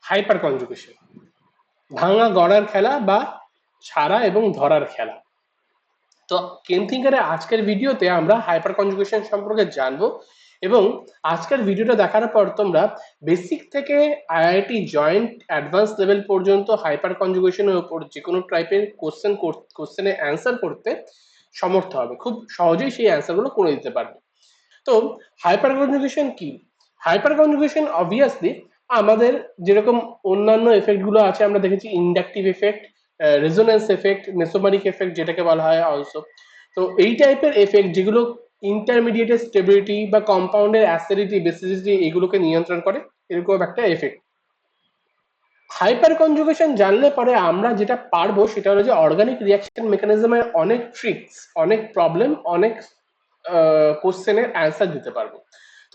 Hyper conjugation, ভাঙা গড়ার খেলা বা ছাড়া এবং ধরার খেলা। তো কেন থিঙ্কারের আজকের ভিডিওতে আমরা হাইপার কনজুগেশন সম্পর্কে জানবো, এবং আজকের ভিডিওটা দেখার পর তোমরা বেসিক থেকে আইআইটি জয়েন্ট অ্যাডভান্স লেভেল পর্যন্ত হাইপার কনজুগেশনের উপর যে কোনো টাইপের কোশ্চেনের অ্যান্সার করতে সমর্থ হবে, খুব সহজেই সেই অ্যান্সারগুলো করে দিতে পারবে। তো হাইপার কনজুগেশন কি? হাইপার কনজুগেশন অবভিয়াসলি আমাদের যেরকম অন্যান্য এফেক্ট গুলো আছে, আমরা দেখেছি inductive effect, resonance effect, mesomeric effect যেটাকে বলা হয় অলসো। তো এই টাইপের এফেক্ট যেগুলো ইন্টারমিডিয়েটের স্টেবিলিটি বা কম্পাউন্ডের অ্যাসিডিটি বেসিডিটি এগুলোকে নিয়ন্ত্রণ করে, এরকম একটা এফেক্ট। হাইপার কনজুগেশন জানলে পরে আমরা যেটা পারবো সেটা হলো যে অর্গানিক রিয়াকশন মেকানিজমের অনেক ট্রিক্স, অনেক প্রবলেম, অনেক কোশ্চেনের অ্যান্সার দিতে পারবো।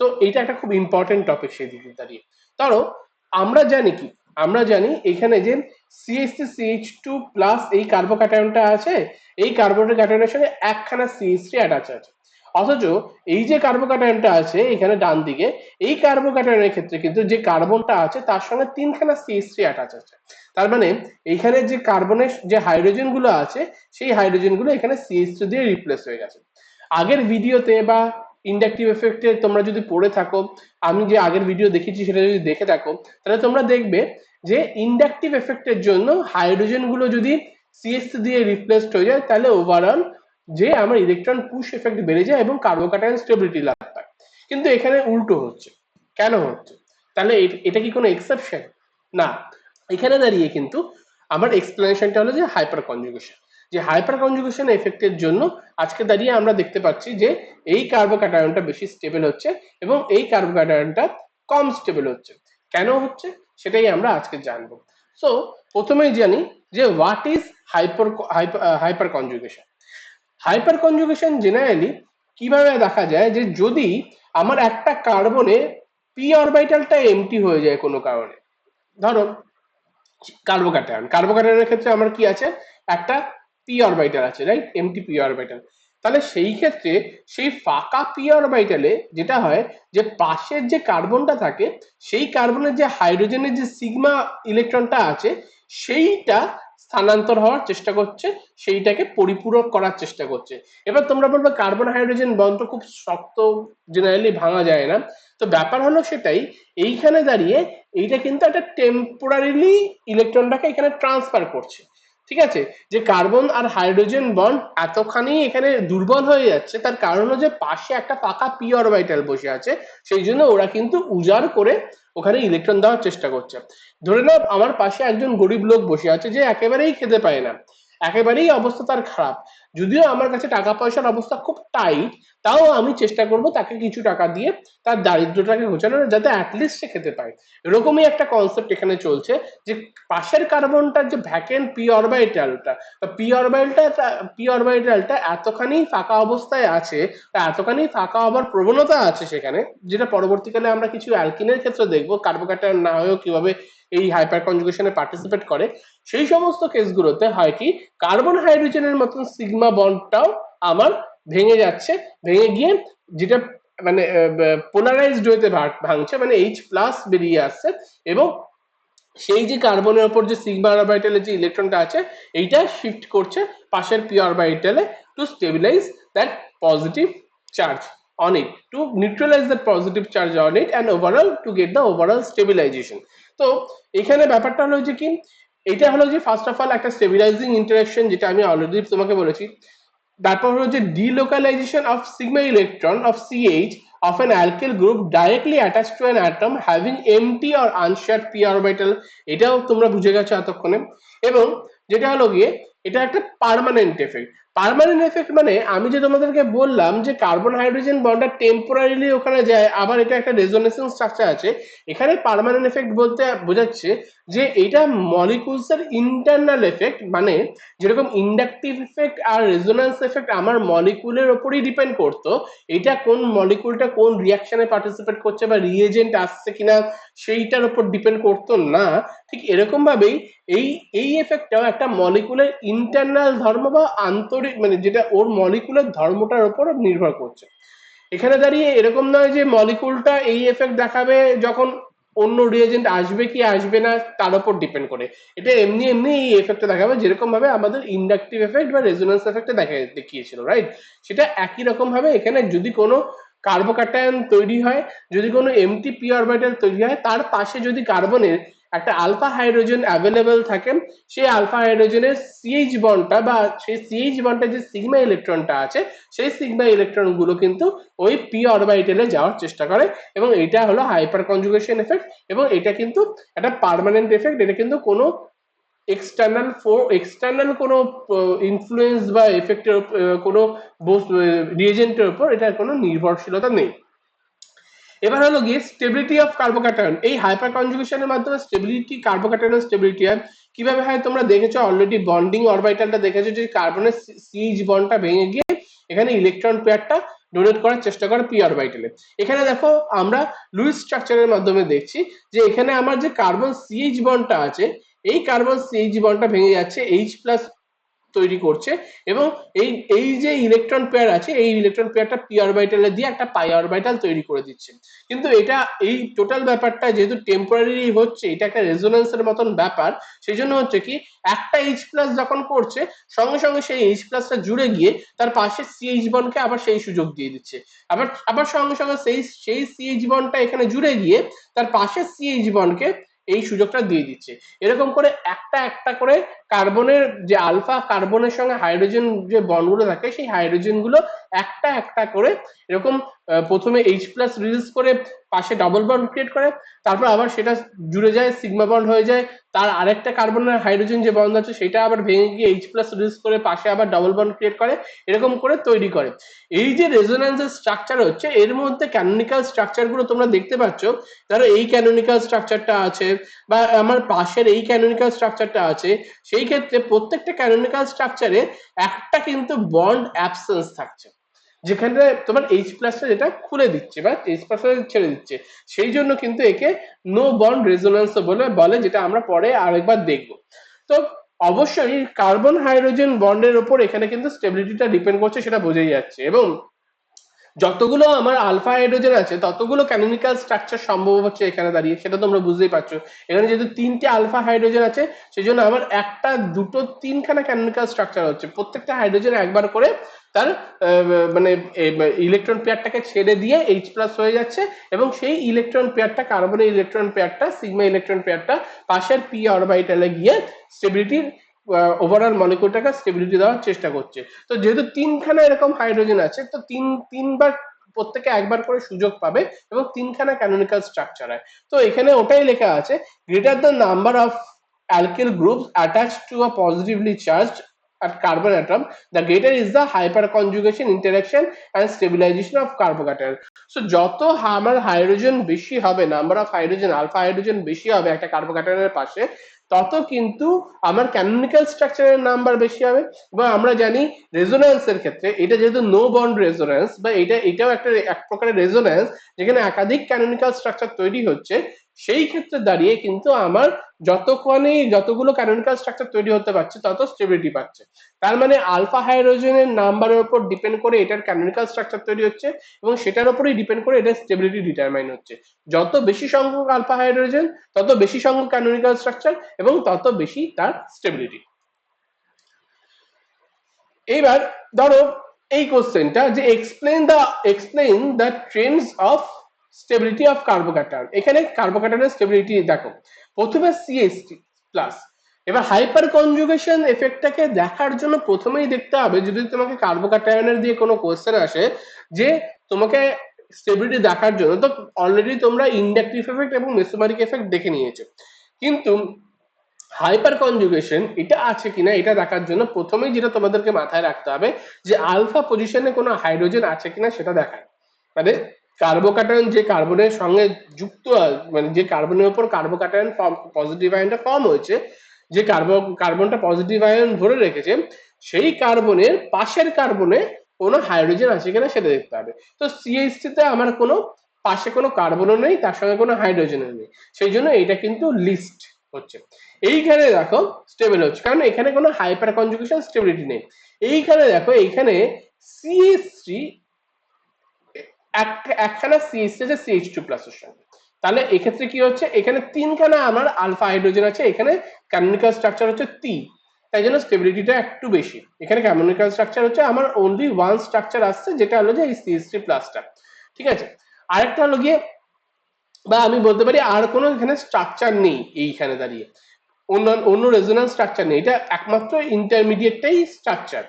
তো এইটা একটা খুব ইম্পর্টেন্ট টপিক সেই দিকে দাঁড়িয়ে। ধরো আমরা জানি কি, আমরা জানি এখানে যে CH3CH2 প্লাস এই কার্বোক্যাটায়নটা আছে, এই কার্বোক্যাটায়নের সাথে একখানা CH3 অ্যাটাচ আছে। অথচ এই যে কার্বোক্যাটায়নটা আছে এখানে ডান দিকে, এই কার্বোক্যাটায়নের ক্ষেত্রে কিন্তু যে কার্বনটা আছে তার সঙ্গে তিনখানা CH3 অ্যাটাচ আছে। তার মানে এইখানে যে কার্বনের যে হাইড্রোজেন গুলো আছে সেই হাইড্রোজেন গুলো এখানে CH3 দিয়ে রিপ্লেস হয়ে গেছে। আগের ভিডিওতে বা ইন্ডাকটিভ এফেক্টে তোমরা যদি পড়ে থাকো, আমি যে আগের ভিডিও দেখেছি সেটা যদি দেখে থাকো, তাহলে তোমরা দেখবে যে ইন্ডাকটিভ এফেক্টের জন্য হাইড্রোজেন গুলো যদি CH3 দিয়ে রিপ্লেসড হয়ে যায় তাহলে ওভারঅল যে আমার ইলেকট্রন পুশ এফেক্ট বেড়ে যায় এবং কার্বোক্যাটায়ন স্টেবিলিটি লাভ পায়। কিন্তু এখানে উল্টো হচ্ছে, কেন হচ্ছে? তাহলে এটা কি কোনো এক্সেপশন? না। এখানে দাঁড়িয়ে কিন্তু আমার এক্সপ্লেনেশনটা হলো যে হাইপার কনজুগেশন, যে হাইপার কনজুগেশন এফেক্টের জন্য আজকে দাঁড়িয়ে আমরা দেখতে পাচ্ছি যে এই কার্বোক্যাটায়নটা বেশি স্টেবল হচ্ছে এবং এই কার্বোক্যাটায়নটা কম স্টেবল হচ্ছে। কেন হচ্ছে সেটাই আমরা আজকে জানবো। সো প্রথমেই জানি যে what is hyper conjugation. Hyper conjugation generally কিভাবে দেখা যায় যে যদি আমার একটা কার্বনে পি অরবিটালটা এমটি হয়ে যায় কোনো কারণে। ধরো কার্বোক্যাটায়নের ক্ষেত্রে আমার কি আছে, একটা পি অরবিটাল আছে, রাইট, এমটি পি অরবিটাল। তাহলে সেই ক্ষেত্রে সেই ফাঁকা পি অরবিটালে যেটা হয় যে পাশের যে কার্বনটা থাকে সেই কার্বনের যে হাইড্রোজেনের যে সিগমা ইলেকট্রনটা আছে সেইটা স্থানান্তর হওয়ার চেষ্টা করছে, সেইটাকে পরিপূরক করার চেষ্টা করছে। এবার তোমরা বলবে কার্বন হাইড্রোজেন বন্ড খুব শক্ত, জেনারেলি ভাঙা যায় না। তো ব্যাপার হলো সেটাই, এইখানে দাঁড়িয়ে এইটা কিন্তু একটা টেম্পোরারিলি ইলেকট্রনটাকে এখানে ট্রান্সফার করছে। ঠিক আছে, যে কার্বন আর হাইড্রোজেন বন্ড এতখানি এখানে দুর্বল হয়ে যাচ্ছে তার কারণ হলো যে পাশে একটা ফাঁকা পি অরবিটাল বসে আছে, সেই জন্য ওরা কিন্তু উজাড় করে ওখানে ইলেকট্রন দেওয়ার চেষ্টা করছে। ধরে নাও আমার পাশে একজন গরিব লোক বসে আছে যে একেবারেই খেতে পায় না, একেবারেই অবস্থা তার খারাপ, যদিও আমার কাছে টাকা পয়সার অবস্থা খুব টাইট, তাও আমি চেষ্টা করব তাকে কিছু টাকা দিয়ে তার দারিদ্রটাকে ঘোচানোর, যাতে অ্যাটলিস্ট সে খেতে পায়। এরকমই একটা কনসেপ্ট এখানে চলছে যে পাশের কার্বনটার যে ভ্যাকেন্ট পি অরবিটালটা এতখানি ফাঁকা অবস্থায় আছে, এতখানি ফাঁকা হবার প্রবণতা আছে সেখানে, যেটা পরবর্তীকালে আমরা কিছু অ্যালকিনের ক্ষেত্রে দেখবো কার্বোক্যাটায়ন না হয়েও কিভাবে এই হাইপার কনজুগেশনে পার্টিসিপেট করে। সেই সমস্ত কেসগুলোতে হয় কি, কার্বন হাইড্রোজেনের মতন সিগমা বন্ডটাও আমার ভেঙে যাচ্ছে, ভেঙে গিয়ে যেটা মানে পোলারাইজড হইতে ভাঙছে, মানে H+ বেরিয়ে আসছে, এবং সেই যে কার্বনের উপর যে সিগমা অরবিটালে যে ইলেকট্রনটা আছে এইটা শিফট করছে পাশের পি অরবিটালে to stabilise that positive charge on it, to neutralize that positive charge on it and overall to get the overall stabilization. তো এখানে ব্যাপারটা হলো যে কি, এটা হলো যে ফার্স্ট অফ অল একটা স্টেবিলাইজিং ইন্টারঅ্যাকশন, যেটা আমি অলরেডি তোমাকে বলেছি। তারপর হলো যে delocalization of sigma electron of CH of an alkyl group directly attached to an atom having empty or unshared p orbital, এটাও তোমরা বুঝে গেছো এতক্ষণে। এবং যেটা হলো গিয়ে এটা একটা পার্মানেন্ট এফেক্ট। পার্মানেন্ট এফেক্ট মানে আমি যে তোমাদেরকে বললাম যে কার্বন হাইড্রোজেন বন্ডটা টেম্পোরারিলি ওখানে যায়, আবার এটা একটা রেজোনেন্স স্ট্রাকচার আছে। এখানে পার্মানেন্ট এফেক্ট বলতে বোঝাচ্ছে যে এটা মলিকুলস এর ইন্টারনাল এফেক্ট, মানে যেরকম ইন্ডাকটিভ এফেক্ট আর রেজোন্যান্স এফেক্ট আমার মলিকুলের উপরই ডিপেন্ড করতো, এটা কোন মলিকুলটা কোন রিয়াকশনে পার্টিসিপেট করছে বা রিএজেন্ট আসছে কিনা সেইটার উপর ডিপেন্ড করতো না। ঠিক এরকম ভাবেই এই এই এফেক্টটাও একটা মলিকুলের ইন্টারনাল ধর্ম বা আন্তরিক, মানে যেটা ওর মলিকুলের ধর্মটার উপর নির্ভর করছে। এখানে দাঁড়িয়ে এরকম নয় যে মলিকুলটা এই এফেক্ট দেখাবে যখন অন্য রিয়েজেন্ট আসবে কি আসবে না তার উপর ডিপেন্ড করে। এটা এমনি এমনি এই এফেক্টটা দেখাবে যেরকম ভাবে আমাদের ইন্ডাকটিভ এফেক্ট বা রেজোন্যান্স এফেক্টে দেখিয়েছিল, রাইট? সেটা একই রকম ভাবে এখানে যদি কোনো কার্বোক্যাটায়ন তৈরি হয়, যদি কোনো এমটি পি অরবিটাল তৈরি হয়, তার পাশে যদি কার্বনের একটা আলফা হাইড্রোজেন অ্যাভেলেবেল থাকে, সেই আলফা হাইড্রোজেনের সিএইচ বন্ডটা বা সেই সিএইচ বন্ডটা যে সিগমা ইলেকট্রনটা আছে, সেই সিগমা ইলেকট্রন গুলো কিন্তু ওই পি অরবিটালে যাওয়ার চেষ্টা করে, এবং এটা হলো হাইপার কনজুগেশন এফেক্ট। এবং এটা কিন্তু একটা পার্মানেন্ট এফেক্ট, এটা কিন্তু কোনো এক্সটার্নাল কোনো ইনফ্লুয়েন্স বা এফেক্টের কোনো রিয়েজেন্টের উপর এটার কোনো নির্ভরশীলতা নেই। এবার হলো গিয়ে স্টেবিলিটি অফ কার্বোক্যাটায়ন। এই হাইপার কনজুগেশনের মাধ্যমে স্টেবিলিটি, কার্বোক্যাটায়নের স্টেবিলিটি হয় কিভাবে হয় তোমরা দেখেছো অলরেডি, বন্ডিং অরবিটালটা দেখেছো যে কার্বনের সিএইচ বন্ডটা ভেঙে গিয়ে এখানে ইলেকট্রন পেয়ারটা ডোনেট করার চেষ্টা করে পি অরবিটালে। এখানে দেখো আমরা লুইস স্ট্রাকচারের মাধ্যমে দেখছি যে এখানে আমার যে কার্বন সিএইচ বন্ডটা আছে, এই কার্বন সিএইচ বন্ডটা ভেঙে যাচ্ছে এইচ প্লাস তৈরি করছে, এবং এই এই যে ইলেকট্রন পেয়ার আছে, এই ইলেকট্রন পেয়ারটা পি অরবিটালে দিয়ে একটা পাই অরবিটাল তৈরি করে দিচ্ছে। কিন্তু এটা এই টোটাল ব্যাপারটা যেহেতু টেম্পোরারি হচ্ছে, এটা একটা রেজোন্যান্সের মতন ব্যাপার, সেই জন্য হচ্ছে কি একটা এইচ প্লাস যখন করছে, সঙ্গে সঙ্গে সেই এইচ প্লাসটা জুড়ে গিয়ে তার পাশে সিএইচ বন্ডকে আবার সেই সুযোগ দিয়ে দিচ্ছে, আবার আবার সঙ্গে সঙ্গে সেই সিএইচ বন্ডটা এখানে জুড়ে গিয়ে তার পাশে সিএইচ বন্ডকে এই সুযোগটা দিয়ে দিচ্ছে। এরকম করে একটা একটা করে কার্বনের যে আলফা কার্বনের সঙ্গে হাইড্রোজেন যে বন্ডগুলো থাকে, সেই হাইড্রোজেন গুলো একটা একটা করে এরকম প্রথমে এইচ প্লাস রিলিজ করে পাশে ডাবল বন্ড ক্রিয়েট করে, তারপর আবার সেটা জুড়ে যায়, সিগমা বন্ড হয়ে যায়, তার আরেকটা কার্বনের হাইড্রোজেন যে বন্ড আছে সেটা আবার ভেঙে গিয়ে এইচ প্লাস রিলিজ করে পাশে আবার ডাবল বন্ড ক্রিয়েট করে, এরকম করে তৈরি করে। এই যে রেজোন্যান্সের স্ট্রাকচার হচ্ছে, এর মধ্যে ক্যানোনিক্যাল স্ট্রাকচার গুলো তোমরা দেখতে পাচ্ছ। ধরো এই ক্যানোনিক্যাল স্ট্রাকচারটা আছে বা আমার পাশের এই ক্যানোনিক্যাল স্ট্রাকচারটা আছে, সেই ক্ষেত্রে প্রত্যেকটা ক্যানোনিক্যাল স্ট্রাকচারে একটা কিন্তু বন্ড অ্যাবসেন্স থাকছে, যেখানে তোমার এইচ প্লাসটা যেটা খুলে দিচ্ছে বা এইচ প্লাসটা ছেড়ে দিচ্ছে, সেই জন্য কিন্তু একে নো বন্ড রেজোন্যান্স বলে, যেটা আমরা পরে আরেকবার দেখব। তো অবশ্যই কার্বন হাইড্রোজেন বন্ডের উপর এখানে কিন্তু স্টেবিলিটিটা ডিপেন্ড করছে, সেটা বোঝাই যাচ্ছে। এবং যতগুলো আমার আলফা হাইড্রোজেন আছে ততগুলো ক্যানোনিক্যাল স্ট্রাকচার সম্ভব হচ্ছে এখানে দাঁড়িয়ে, সেটা তোমরা বুঝতেই পারছো। এখানে যেহেতু তিনটে আলফা হাইড্রোজেন আছে, সেই জন্য আমার একটা দুটো তিনখানা ক্যানোনিক্যাল স্ট্রাকচার হচ্ছে, প্রত্যেকটা হাইড্রোজেন একবার করে তার মানে ইলেকট্রন পেয়ারটাকে ছেড়ে দিয়ে এইচ প্লাস হয়ে যাচ্ছে, এবং সেই ইলেকট্রন পেয়ারটা, কার্বনের ইলেকট্রন পেয়ারটা, সিগমা ইলেকট্রন পেয়ারটা পাশের পি অরবিটালে গিয়ে স্টেবিলিটির ওভারঅল মলিকুলটাকে স্টেবিলিটি দেওয়ার চেষ্টা করছে। তো যেহেতু তিনখানা এরকম হাইড্রোজেন আছে, তো তিনবার প্রত্যেকে একবার করে সুযোগ পাবে, এবং তিনখানা ক্যানোনিক্যাল স্ট্রাকচার হয়। তো এখানে ওটাই লেখা আছে, greater the number of alkyl groups attached to a positively charged at carbon atom, the greater is the hyperconjugation interaction and stabilization of carbocation. So যত আমার হাইড্রোজেন বেশি হবে, number of hydrogen alpha hydrogen বেশি হবে একটা কার্বোক্যাটায়নের পাশে, তত কিন্তু আমার ক্যানোনিক্যাল স্ট্রাকচারের নাম্বার বেশি হবে। এবং আমরা জানি রেজোন্যান্সের ক্ষেত্রে এটা যেহেতু নো বন্ড রেজোন্যান্স, বা এটাও একটা এক প্রকারের রেজোন্যান্স যেখানে একাধিক ক্যানোনিক্যাল স্ট্রাকচার তৈরি হচ্ছে, সেই ক্ষেত্রে দাঁড়িয়ে কিন্তু আমার যতগুলো ক্যানোনিক্যাল স্ট্রাকচার তৈরি হতে পারছে তত স্টেবিলিটি পাচ্ছে। তার মানে আলফা হাইড্রোজেনের নাম্বারের উপর ডিপেন্ড করে এটার ক্যানোনিক্যাল স্ট্রাকচার তৈরি হচ্ছে, এবং সেটার উপরেই ডিপেন্ড করে এটার স্টেবিলিটি ডিটারমাইন হচ্ছে। যত বেশি সংখ্যক আলফা হাইড্রোজেন তত বেশি সংখ্যক ক্যানোনিক্যাল স্ট্রাকচার, এবং তত বেশি তার স্টেবিলিটি। এইবার ধরো এই কোশ্চেনটা যে explain the Trends of stability of carbocation. এখানে কার্বোক্যাটায়নের স্টেবিলিটি দেখো, প্রথমে সিএসটি প্লাস। এবার হাইপার কনজুগেশন এফেক্টটাকে দেখার জন্য প্রথমেই দেখতে হবে, যদি তোমাকে কার্বোক্যাটায়নের দিয়ে কোনো কোশ্চেন আসে যে তোমাকে স্টেবিলিটি দেখার জন্য, তো অলরেডি তোমরা ইন্ডাকটিভ এফেক্ট এবং মেসোমেরিক এফেক্ট দেখে নিয়েছো, কিন্তু হাইপার কনজুগেশন এটা আছে কিনা এটা দেখার জন্য প্রথমেই যেটা তোমাদেরকে মাথায় রাখতে হবে যে আলফা পজিশনে কোনো হাইড্রোজেন আছে কিনা সেটা দেখার। মানে কার্বোক্যাটায়ন যে কার্বনের সঙ্গে যুক্ত, মানে যে কার্বনের উপর কার্বোক্যাটায়ন পজিটিভ আয়নটা ফর্ম হয়েছে, যে কার্বনটা পজিটিভ আয়ন ধরে রেখেছে, সেই কার্বনের পাশের কার্বনে কোনো হাইড্রোজেন আছে কিনা সেটা দেখতে হবে। তো সিএইচসি তে আমার কোনো পাশে কোনো কার্বনও নেই, তার সঙ্গে কোনো হাইড্রোজেনও নেই, সেই জন্য এটা কিন্তু লিস্ট হচ্ছে। এইখানে দেখো স্টেবল হচ্ছে, কারণ এখানে কোনো হাইপার কনজুগেশন স্টেবিলিটি নেই। এইখানে দেখো, এইখানে সিএইচ3 একখানা সিএইচ আছে CH2 প্লাস এর সঙ্গে, তাহলে এক্ষেত্রে কি হচ্ছে, এখানে তিনখানা আমার আলফা হাইড্রোজেন আছে, এখানে ক্যানোনিকাল স্ট্রাকচার হচ্ছে তাই জন্য স্টেবিলিটিটা একটু বেশি। এখানে ক্যানোনিকাল স্ট্রাকচার হচ্ছে আমার অনলি ওয়ান স্ট্রাকচার আসছে, যেটা হলো যে এই CH3+টা। ঠিক আছে, আরেকটা হলো গিয়ে, বা আমি বলতে পারি আর কোনো এখানে স্ট্রাকচার নেই এইখানে দাঁড়িয়ে, অন্য অন্য রেজোন্যান্স স্ট্রাকচার নেই, এটা একমাত্র ইন্টারমিডিয়েটটাই স্ট্রাকচার।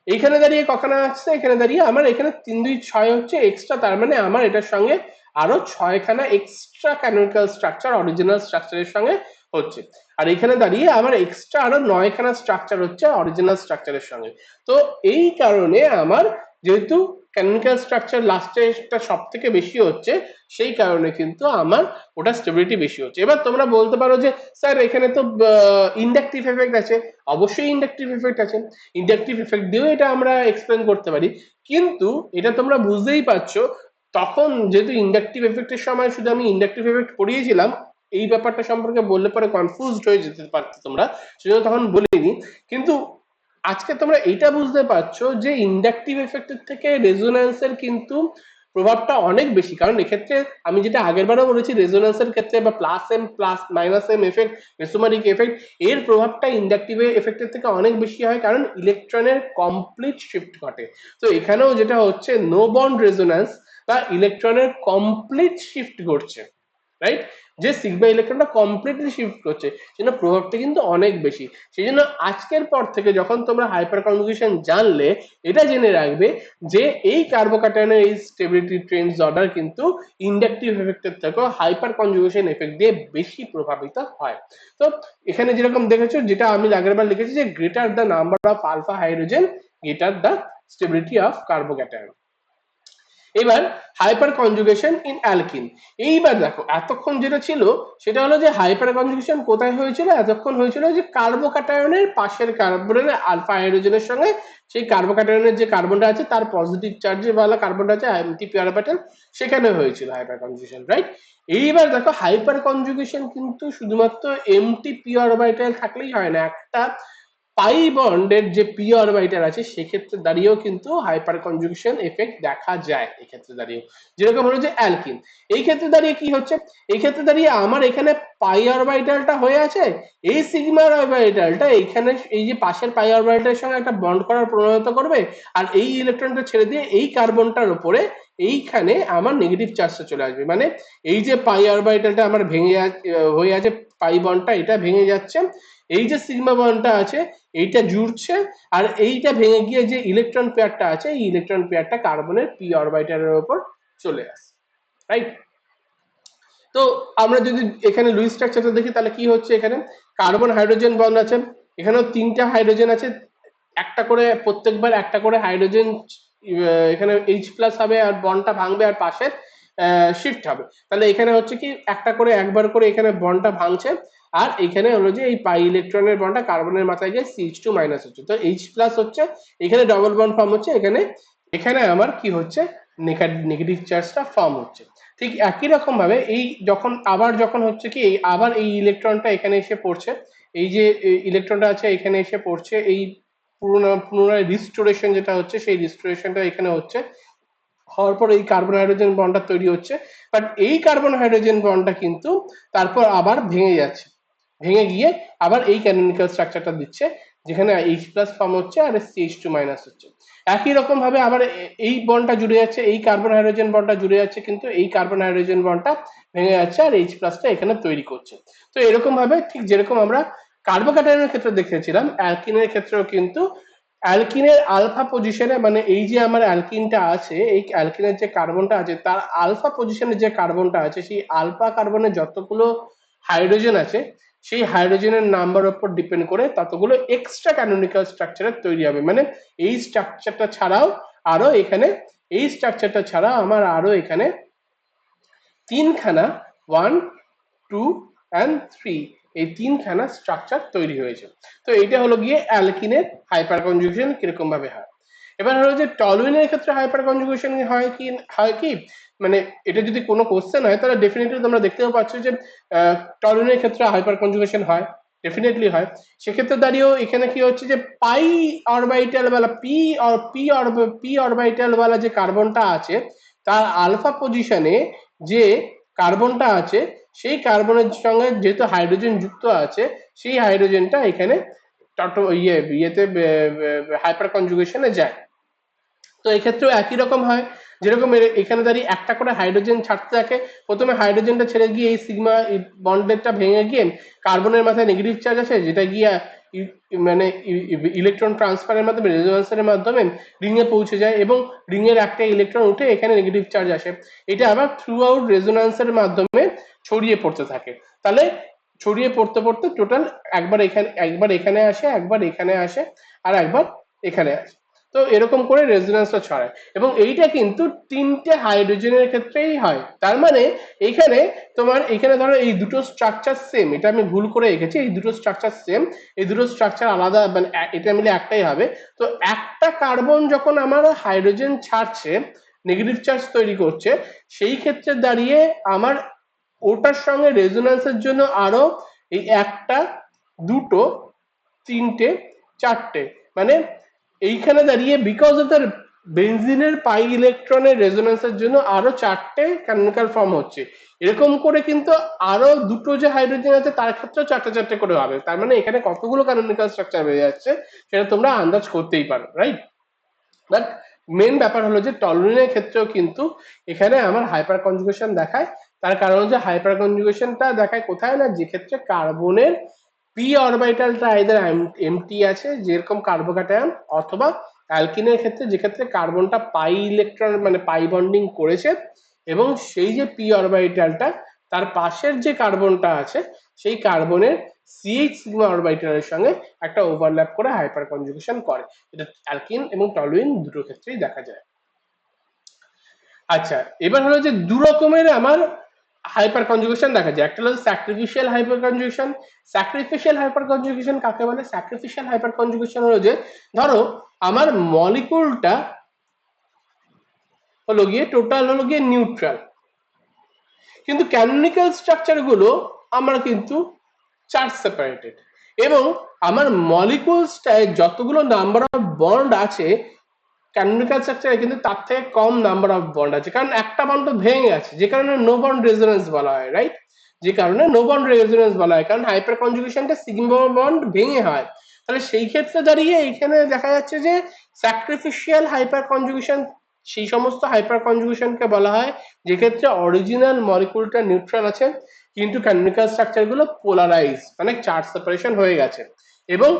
এইখানে দাঁড়িয়ে কখানা আসছে, এখানে দাঁড়িয়ে আমার এখানে 3 2 6 হচ্ছে এক্সট্রা, তার মানে আমার এটার সঙ্গে আরো 6খানা এক্সট্রা ক্যানোনিকাল স্ট্রাকচার অরিজিনাল স্ট্রাকচারের সঙ্গে হচ্ছে। আর এখানে দাঁড়িয়ে আমার এক্সট্রা আরো 9খানা স্ট্রাকচার হচ্ছে অরিজিনাল স্ট্রাকচারের সঙ্গে। তো এই কারণে আমার যেহেতু ক্যানোনিকাল স্ট্রাকচার লাস্টেরটা সব থেকে বেশি হচ্ছে, সেই কারণে কিন্তু আমার ওটা স্টেবিলিটি বেশি হচ্ছে। এবার তোমরা বলতে পারো যে স্যার এখানে তো ইন্ডাকটিভ এফেক্ট আছে। অবশ্যই ইন্ডাকটিভ এফেক্ট আছে, ইন্ডাকটিভ এফেক্ট দিয়েও এটা আমরা এক্সপ্লেন করতে পারি, কিন্তু এটা তোমরা বুঝতেই পারছো তখন যেহেতু ইন্ডাকটিভ এফেক্টের সময় শুধু আমি ইন্ডাকটিভ এফেক্ট পড়িয়েছিলাম, এই ব্যাপারটা সম্পর্কে বললে পরে কনফিউজড হয়ে যেতে পারতো তোমরা, সেজন্য তখন বলিনি। কিন্তু আজকে তোমরা এটা বুঝতে পারছো যে ইন্ডাকটিভ এফেক্টের থেকে রেজোন্যান্সের কিন্তু প্রভাবটা অনেক বেশি, কারণ এক্ষেত্রে আমি যেটা আগের বারও বলেছি, রেজোন্যান্সের ক্ষেত্রে বা plus M plus minus M effect, mesomeric effect, এর প্রভাবটা ইন্ডাকটিভ এফেক্টের থেকে অনেক বেশি হয়, কারণ ইলেকট্রনের কমপ্লিট শিফট ঘটে। তো এখানেও যেটা হচ্ছে নো বন্ড রেজোন্যান্স বা ইলেকট্রনের কমপ্লিট শিফট ঘটছে, রাইট, যে সিগমা ইলেকট্রনটা কমপ্লিটলি শিফট করছে, সেজন্য প্রভাবটা কিন্তু অনেক বেশি। সেই জন্য আজকের পর থেকে যখন তোমরা হাইপার কনজুগেশন জানলে, এটা জেনে রাখবে যে এই কার্বোক্যাটায়নের এই স্টেবিলিটি ট্রেন্ডস অর্ডার কিন্তু ইন্ডাকটিভ এফেক্টের থেকেও হাইপার কনজুগেশন এফেক্ট দিয়ে বেশি প্রভাবিত হয়। তো এখানে যেরকম দেখেছো, যেটা আমি আগের বার লিখেছি যে greater the number of alpha hydrogen greater the stability of carbocation. এবার হাইপার কনজুগেশন ইন অ্যালকিন। এইবার দেখো, এতক্ষণ যেটা ছিল সেটা হলো যে হাইপার কনজুগেশন কোথায় হয়েছিল, এতক্ষণ হয়েছিল যে কার্বোক্যাটায়নের পাশের কার্বনের আলফা হাইড্রোজেনের সঙ্গে সেই কার্বোক্যাটায়নের যে কার্বনটা আছে তার পজিটিভ চার্জে वाला কার্বনটা আছে এমটি পি অরবিটাল, সেখানে হয়েছিল হাইপার কনজুগেশন, রাইট। এইবার দেখো হাইপার কনজুগেশন কিন্তু শুধুমাত্র এমটি পি অরবিটাল থাকলেই হয় না, একটা পাই বন্ডের যে পি অরবিটাল আছে সেক্ষেত্রে দাঁড়িয়েও কিন্তু হাইপার কনজুগেশন এফেক্ট দেখা যায়। এক্ষেত্রে দাঁড়িয়েও যেরকম হলো যে অ্যালকিন, এই ক্ষেত্রে দাঁড়িয়ে কি হচ্ছে, এই ক্ষেত্রে দাঁড়িয়ে আমার এখানে পাই অরবিটালটা হয়ে আছে, এই সিগমা অরবিটালটা এইখানে এই যে পাশের পাই অরবিটালের সঙ্গে একটা বন্ড করার প্রবণতা করবে, আর এই ইলেকট্রনটা ছেড়ে দিয়ে এই কার্বনটার উপরে এইখানে আমার নেগেটিভ চার্জটা চলে আসবে। মানে এই যে পাই অরবিটালটা আমার ভেঙে হয়ে আছে, পাই বন্ডটা এটা ভেঙে যাচ্ছে, এই যে সিগমা বন্ডটা আছে এইটা জুড়ছে, আর এইটা ভেঙে গিয়ে যে ইলেকট্রন পেয়ারটা আছে এই ইলেকট্রন পেয়ারটা কার্বনের পি অরবিটালের উপর চলে আসে, রাইট। তো আমরা যদি এখানে লুইস স্ট্রাকচারটা দেখি তাহলে কি হচ্ছে, এখানে কার্বন হাইড্রোজেন বন্ড আছে, এখানেও 3টা হাইড্রোজেন আছে, একটা করে প্রত্যেকবার একটা করে হাইড্রোজেন এখানে H প্লাস হবে আর বন্ডটা ভাঙবে আর পাশে শিফট হবে। তাহলে এখানে হচ্ছে কি একটা করে একবার করে এখানে বন্ডটা ভাঙছে, আর এখানে হলো যে এই পাই ইলেকট্রনের বন্ডটা কার্বনের মাথায় গিয়ে CH2 মাইনাস হচ্ছে, তো H প্লাস হচ্ছে, এখানে ডবল বন্ড ফর্ম হচ্ছে, এখানে এখানে আমার কি হচ্ছে নেগেটিভ চার্জটা ফর্ম হচ্ছে। ঠিক একই রকম ভাবে এই যখন হচ্ছে কি আবার এই ইলেকট্রনটা এখানে এসে পড়ছে, এই যে ইলেকট্রনটা আছে এখানে এসে পড়ছে, এই পুনরায় রিস্টোরেশন যেটা হচ্ছে সেই রিস্টোরেশনটা এখানে হচ্ছে, হওয়ার পর এই কার্বন হাইড্রোজেন বন্ডটা তৈরি হচ্ছে, বাট এই কার্বন হাইড্রোজেন বন্ডটা কিন্তু তারপর আবার ভেঙে যাচ্ছে, ভেঙে গিয়ে আবার এই ক্যানোনিকাল স্ট্রাকচারটা দিচ্ছে, যেখানে H প্লাস ফর্ম হচ্ছে আর CH2 মাইনাস হচ্ছে। একই রকম ভাবে আবার এই বন্ডটা জুড়ে যাচ্ছে, এই কার্বন হাইড্রোজেন বন্ডটা জুড়ে যাচ্ছে, কিন্তু এই কার্বন হাইড্রোজেন বন্ডটা ভেঙে যাচ্ছে আর H প্লাসটা এখানে তৈরি করছে। তো এরকম ভাবে ঠিক যেরকম আমরা কার্বোক্যাটায়নের ক্ষেত্রে দেখেছিলাম, অ্যালকিনের ক্ষেত্রেও কিন্তু অ্যালকিনের আলফা পজিশনে, মানে এই যে আমার অ্যালকিনটা আছে, এই অ্যালকিনের যে কার্বনটা আছে তার আলফা পজিশনে যে কার্বনটা আছে, সেই আলফা কার্বনের যতগুলো হাইড্রোজেন আছে সেই হাইড্রোজেনের নাম্বার উপর ডিপেন্ড করে ততগুলো এক্সট্রা ক্যানোনিকাল স্ট্রাকচারের তৈরি হবে। মানে এই স্ট্রাকচারটা ছাড়াও আরো এখানে, এই স্ট্রাকচারটা ছাড়া আমার আরো এখানে তিনখানা 1 2 and 3 এই তিনখানা স্ট্রাকচার তৈরি হয়েছে। তো এটা হলো গিয়ে অ্যালকিনের হাইপার কনজুগেশন কিরকম ভাবে হয়। এবার হলো যে টলুইনের ক্ষেত্রে হাইপার কনজুগেশন হয় কি, মানে এটা যদি কোনো কোশ্চেন হয় তাহলে ডেফিনেটলি তোমরা দেখতেও পাচ্ছ যে টলুইনের ক্ষেত্রে হাইপার কনজুগেশন হয়, ডেফিনেটলি হয়। সেক্ষেত্রে দাঁড়িয়েও এখানে কি হচ্ছে যে পাই অরবিটাল वाला পি অরবিটাল वाला যে কার্বনটা আছে তার আলফা পজিশনে যে কার্বনটা আছে সেই কার্বনের সঙ্গে যেহেতু হাইড্রোজেন যুক্ত আছে, সেই হাইড্রোজেনটা এখানে ইয়েতে হাইপার কনজুগেশনে যায়। তো এক্ষেত্রেও একই রকম হয়, যেরকম এখানে দাঁড়িয়ে একটা করে হাইড্রোজেন ছাড়তে থাকে, প্রথমে হাইড্রোজেনটা ছেড়ে গিয়ে এই সিগমা বন্ডেরটা ভেঙে গিয়ে কার্বনের মাথায় নেগেটিভ চার্জ আসে, যেটা গিয়ে মানে ইলেকট্রন ট্রান্সফারের মাধ্যমে রেজোন্যান্সের মাধ্যমে রিং এ পৌঁছে যায় এবং রিং এর একটা ইলেকট্রন উঠে এখানে নেগেটিভ চার্জ আসে। এটা আবার থ্রু আউট রেজোন্যান্সের মাধ্যমে ছড়িয়ে পড়তে থাকে। তাহলে ছড়িয়ে পড়তে পড়তে টোটাল একবার এখানে আসে, একবার এখানে আসে, আর একবার এখানে আসে। তো এরকম করে রেজোন্যান্সটা ছড়ায় এবং এইটা কিন্তু তিনটে হাইড্রোজেনের ক্ষেত্রেই হয়। তার মানে এইখানে তোমার এখানে ধরো এই দুটো স্ট্রাকচার সেম, এটা আমি ভুল করে এঁকেছি, এই দুটো স্ট্রাকচার সেম, এই দুটো স্ট্রাকচার আলাদা, মানে এটা মিলে একটাই হবে। তো একটা কার্বন যখন আমার হাইড্রোজেন ছাড়ছে, নেগেটিভ চার্জ তৈরি করছে, সেই ক্ষেত্রে দাঁড়িয়ে আমার ওটার সঙ্গে রেজোন্যান্সের জন্য আরো এই একটা, দুটো, তিনটে, চারটে, মানে এইখানে দাঁড়িয়ে বিকজ অফ দ্য বেনজিনের পাই ইলেকট্রনের রেজোন্যান্সের জন্য আরো চারটে ক্যানোনিক্যাল ফর্ম হচ্ছে। এরকম করে কিন্তু আরো দুটো যে হাইড্রোজেন আছে তার ক্ষেত্রেও চারটে চারটে করে হবে। তার মানে এখানে কতগুলো ক্যানোনিক্যাল স্ট্রাকচার বেরিয়ে যাচ্ছে সেটা তোমরা আন্দাজ করতেই পারো, রাইট? বাট মেন ব্যাপার হলো যে টলুইনের ক্ষেত্রেও কিন্তু এখানে আমার হাইপার কনজুগেশন দেখায়। তার কারণ হচ্ছে হাইপার কনজুগেশনটা দেখায় কোথায় না, যে ক্ষেত্রে কার্বনের পি অরবিটালটা আইদার এমটি আছে যেরকম কার্বোক্যাটায়ন, অথবা অ্যালকিনের ক্ষেত্রে যে ক্ষেত্রে কার্বনটা পাই ইলেকট্রন মানে পাই বন্ডিং করেছে এবং সেই যে পি অরবিটালটা তার পাশের যে কার্বনটা আছে সেই কার্বনের সিএইচ সিগমা অরবিটালের সঙ্গে একটা ওভারল্যাপ করে হাইপার কনজুগেশন করে। এটা অ্যালকিন এবং টলুইন দুটো ক্ষেত্রেই দেখা যায়। আচ্ছা, এবার হলো যে দু রকমের আমার হাইপার কনজুগেশন দেখা যায়। একটা হলো sacrificial hyper conjugation. Sacrificial hyper conjugation কাকে বলে? স্যাক্রিফিশিয়াল হাইপার কনজুগেশন হলো যে ধরো আমার মলিকুলটা হলো গিয়ে টোটাল হলো গিয়ে নিউট্রাল, কিন্তু ক্যানোনিক্যাল স্ট্রাকচার গুলো আমরা কিন্তু চার্জ সেপারেটেড, এবং আমার মলিকুলসটায় যতগুলো নাম্বার অফ বন্ড আছে ক্যানোনিক্যাল স্ট্রাকচারে কিন্তু তার থেকে কম নাম্বার অফ বন্ড আছে, কারণ একটা বন্ড তো ভেঙে গেছে, যে কারণে নো বন্ড রেজোনেন্স বলা হয়, রাইট? যে কারণে নো বন্ড রেজোনেন্স বলা হয়, কারণ হাইপার কনজুগেশনটা সিগমা বন্ড ভেঙে হয়। তাহলে সেই ক্ষেত্রে দাঁড়িয়ে এখানে দেখা যাচ্ছে যে স্যাক্রিফিশিয়াল হাইপার কনজুগেশন সেই সমস্ত হাইপার কনজুগেশনকে বলা হয় যে ক্ষেত্রে অরিজিনাল মলিকুলটা নিউট্রাল আছে কিন্তু ক্যানোনিক্যাল স্ট্রাকচার গুলো পোলারাইজ, মানে চার্জ সেপারেশন হয়ে গেছে, এবং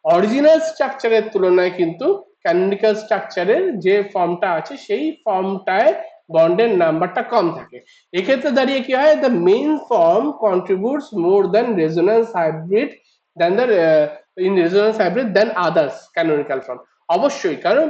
অরিজিনাল স্ট্রাকচারের তুলনায় কিন্তু ক্যানোনিক্যাল স্ট্রাকচারের যে ফর্মটা আছে সেই ফর্মটায় বন্ডের নাম্বারটা কম থাকে। এক্ষেত্রে দাঁড়িয়ে কি হয়, the main form contributes more than resonance hybrid than the in resonance hybrid than others canonical form. অবশ্যই, কারণ